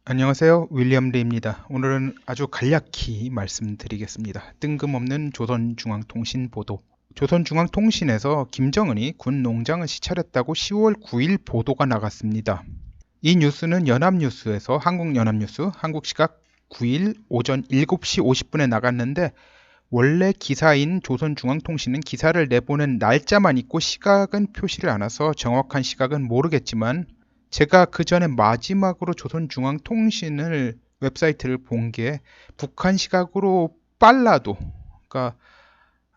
안녕하세요. 윌리엄 리입니다. 오늘은 아주 간략히 말씀드리겠습니다. 뜬금없는 조선중앙통신 보도. 조선중앙통신에서 김정은이 군 농장을 시찰했다고 10월 9일 보도가 나갔습니다. 이 뉴스는 연합뉴스에서 한국연합뉴스, 한국시각 9일 오전 7시 50분에 나갔는데 원래 기사인 조선중앙통신은 기사를 내보낸 날짜만 있고 시각은 표시를 안 해서 정확한 시각은 모르겠지만 제가 그 전에 마지막으로 조선중앙통신을 웹사이트를 본 게 북한 시각으로 빨라도, 그러니까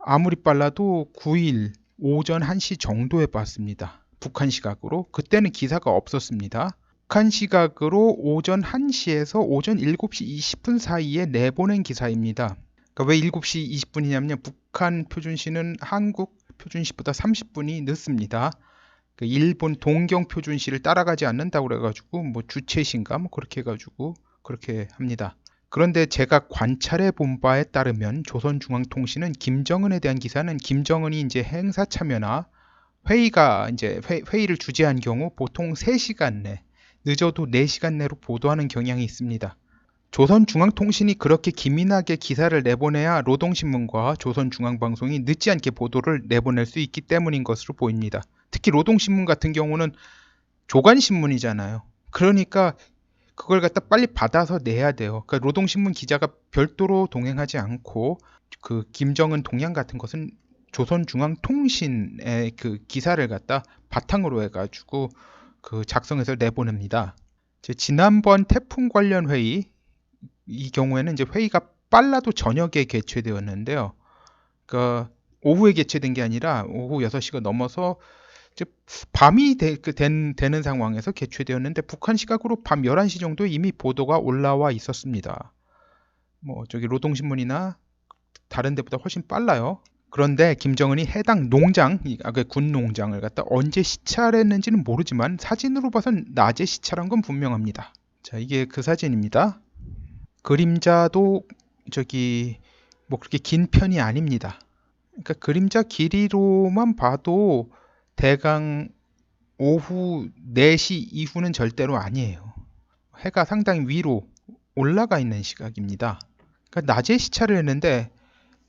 아무리 빨라도 9일 오전 1시 정도에 봤습니다. 북한 시각으로. 그때는 기사가 없었습니다. 북한 시각으로 오전 1시에서 오전 7시 20분 사이에 내보낸 기사입니다. 그러니까 왜 7시 20분이냐면요. 북한 표준시는 한국 표준시보다 30분이 늦습니다. 그 일본 동경 표준시를 따라가지 않는다고 그래가지고 뭐 주체신가 뭐 그렇게 해가지고 그렇게 합니다. 그런데 제가 관찰해 본 바에 따르면 조선중앙통신은 김정은에 대한 기사는 김정은이 이제 행사 참여나 회의가 이제 회의를 주재한 경우 보통 3시간 내, 늦어도 4시간 내로 보도하는 경향이 있습니다. 조선중앙통신이 그렇게 기민하게 기사를 내보내야 노동신문과 조선중앙방송이 늦지 않게 보도를 내보낼 수 있기 때문인 것으로 보입니다. 특히 노동신문 같은 경우는 조간신문이잖아요. 그러니까 그걸 갖다 빨리 받아서 내야 돼요. 그러니까 노동신문 기자가 별도로 동행하지 않고 그 김정은 동향 같은 것은 조선중앙통신의 그 기사를 갖다 바탕으로 해가지고 그 작성해서 내보냅니다. 지난번 태풍 관련 회의 이 경우에는 이제 회의가 빨라도 저녁에 개최되었는데요. 그러니까 오후에 개최된 게 아니라 오후 6시가 넘어서 이제 밤이 되는 상황에서 개최되었는데 북한 시각으로 밤 11시 정도에 이미 보도가 올라와 있었습니다. 뭐 저기 노동신문이나 다른 데보다 훨씬 빨라요. 그런데 김정은이 해당 농장, 그 군 농장을 갖다 언제 시찰했는지는 모르지만 사진으로 봐선 낮에 시찰한 건 분명합니다. 자, 이게 그 사진입니다. 그림자도 저기 뭐 그렇게 긴 편이 아닙니다. 그러니까 그림자 길이로만 봐도 대강 오후 4시 이후는 절대로 아니에요. 해가 상당히 위로 올라가 있는 시각입니다. 그러니까 낮에 시차를 했는데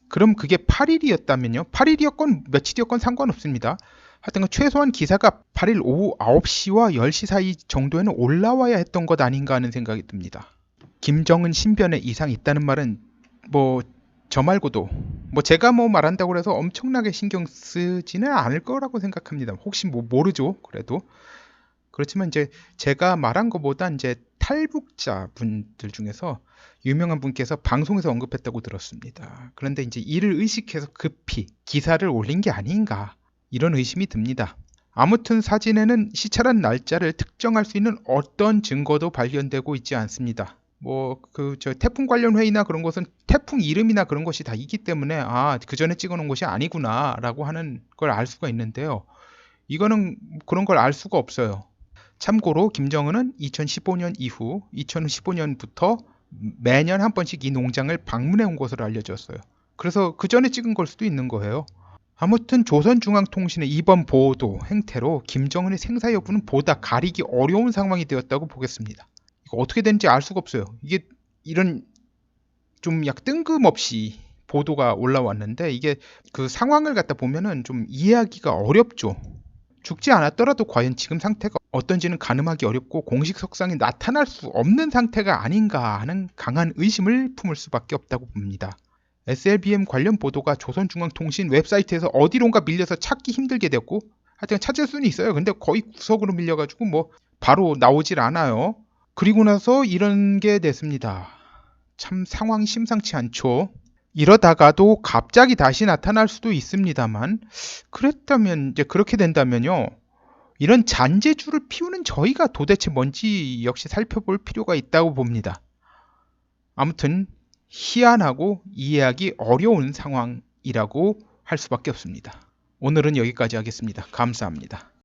그럼 그게 8일이었다면요? 8일이었건 며칠이었건 상관없습니다. 하여튼 최소한 기사가 8일 오후 9시와 10시 사이 정도에는 올라와야 했던 것 아닌가 하는 생각이 듭니다. 김정은 신변에 이상이 있다는 말은 뭐 저 말고도 뭐 제가 뭐 말한다고 해서 엄청나게 신경 쓰지는 않을 거라고 생각합니다. 혹시 뭐 모르죠. 그래도 그렇지만 이제 제가 말한 것보다 이제 탈북자 분들 중에서 유명한 분께서 방송에서 언급했다고 들었습니다. 그런데 이제 이를 의식해서 급히 기사를 올린 게 아닌가 이런 의심이 듭니다. 아무튼 사진에는 시찰한 날짜를 특정할 수 있는 어떤 증거도 발견되고 있지 않습니다. 뭐 그 저 태풍 관련 회의나 그런 것은 태풍 이름이나 그런 것이 다 있기 때문에 그 전에 찍어 놓은 것이 아니구나라고 하는 걸 알 수가 있는데요. 이거는 그런 걸 알 수가 없어요. 참고로 김정은은 2015년 이후 2015년부터 매년 한 번씩 이 농장을 방문해 온 것으로 알려졌어요. 그래서 그 전에 찍은 걸 수도 있는 거예요. 아무튼 조선중앙통신의 이번 보도 행태로 김정은의 생사 여부는 보다 가리기 어려운 상황이 되었다고 보겠습니다. 이거 어떻게 되는지 알 수가 없어요. 이게 이런 좀 약 뜬금없이 보도가 올라왔는데 이게 그 상황을 갖다 보면은 좀 이해하기가 어렵죠. 죽지 않았더라도 과연 지금 상태가 어떤지는 가늠하기 어렵고 공식 석상에 나타날 수 없는 상태가 아닌가 하는 강한 의심을 품을 수밖에 없다고 봅니다. SLBM 관련 보도가 조선중앙통신 웹사이트에서 어디론가 밀려서 찾기 힘들게 됐고 하여튼 찾을 수는 있어요. 근데 거의 구석으로 밀려가지고 뭐 바로 나오질 않아요. 그리고 나서 이런 게 됐습니다. 참 상황이 심상치 않죠. 이러다가도 갑자기 다시 나타날 수도 있습니다만 그랬다면 이제 그렇게 된다면요. 이런 잔재주를 피우는 저희가 도대체 뭔지 역시 살펴볼 필요가 있다고 봅니다. 아무튼 희한하고 이해하기 어려운 상황이라고 할 수밖에 없습니다. 오늘은 여기까지 하겠습니다. 감사합니다.